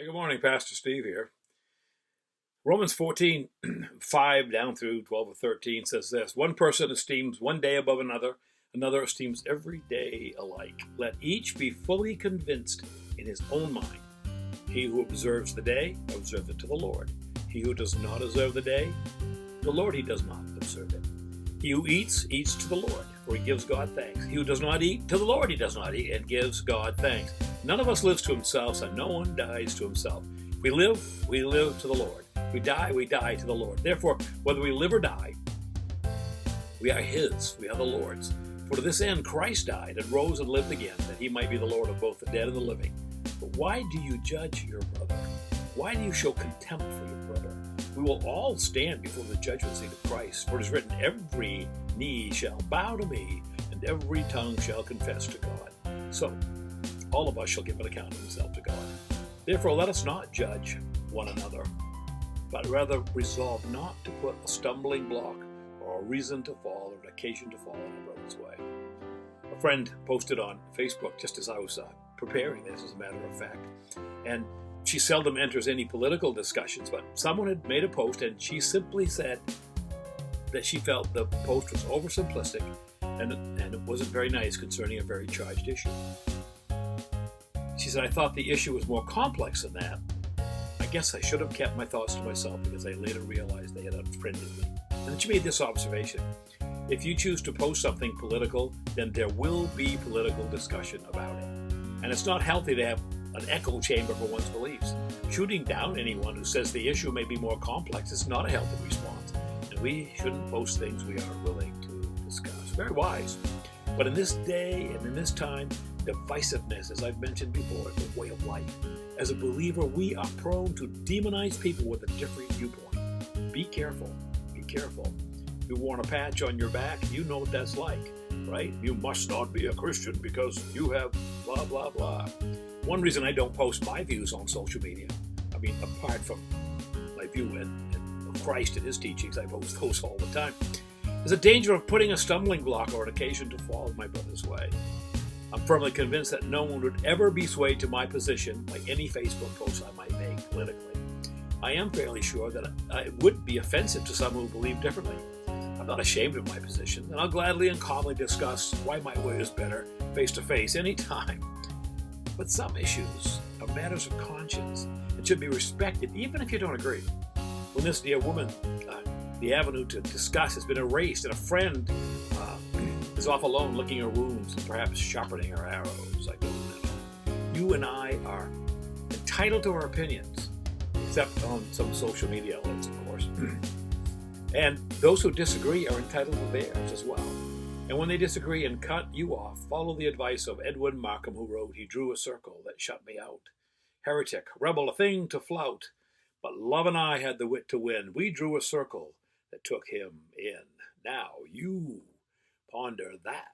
Hey, good morning, Pastor Steve here. Romans 14, 5 down through 12 or 13 says this: One person esteems one day above another, another esteems every day alike. Let each be fully convinced in his own mind. He who observes the day, observes it to the Lord. He who does not observe the day, the Lord he does not observe it. He who eats, eats to the Lord, for he gives God thanks. He who does not eat, to the Lord he does not eat, and gives God thanks. None of us lives to himself, and no one dies to himself. We live to the Lord. We die to the Lord. Therefore, whether we live or die, we are his, we are the Lord's. For to this end Christ died and rose and lived again, that he might be the Lord of both the dead and the living. But why do you judge your brother? Why do you show contempt for your brother? We will all stand before the judgment seat of Christ. For it is written, every knee shall bow to me, and every tongue shall confess to God. So, all of us shall give an account of himself to God. Therefore, let us not judge one another, but rather resolve not to put a stumbling block or a reason to fall or an occasion to fall in a brother's way. A friend posted on Facebook just as I was preparing this, as a matter of fact, and she seldom enters any political discussions, but someone had made a post and she simply said that she felt the post was oversimplistic and it wasn't very nice concerning a very charged issue. She said, I thought the issue was more complex than that. I guess I should have kept my thoughts to myself because I later realized they had unfriended me. And then she made this observation. If you choose to post something political, then there will be political discussion about it. And it's not healthy to have an echo chamber for one's beliefs. Shooting down anyone who says the issue may be more complex is not a healthy response. And we shouldn't post things we aren't willing to discuss. Very wise. But in this day and in this time, divisiveness, as I've mentioned before, is a way of life. As a believer, we are prone to demonize people with a different viewpoint. Be careful. Be careful. If you want a patch on your back, you know what that's like, right? You must not be a Christian because you have blah, blah, blah. One reason I don't post my views on social media, I mean, apart from my view of Christ and his teachings, I post those all the time, is a danger of putting a stumbling block or an occasion to fall in my brother's way. I'm firmly convinced that no one would ever be swayed to my position by any Facebook post I might make politically. I am fairly sure that it would be offensive to some who believe differently. I'm not ashamed of my position, and I'll gladly and calmly discuss why my way is better face-to-face anytime. But some issues are matters of conscience and should be respected even if you don't agree. When this dear woman, the avenue to discuss has been erased and a friend is off alone licking her wounds and perhaps sharpening her arrows, I don't know. You and I are entitled to our opinions, except on some social media outlets, of course. And those who disagree are entitled to theirs as well. And when they disagree and cut you off, follow the advice of Edwin Markham, who wrote, he drew a circle that shut me out. Heretic, rebel, a thing to flout. But love and I had the wit to win. We drew a circle that took him in. Now you ponder that.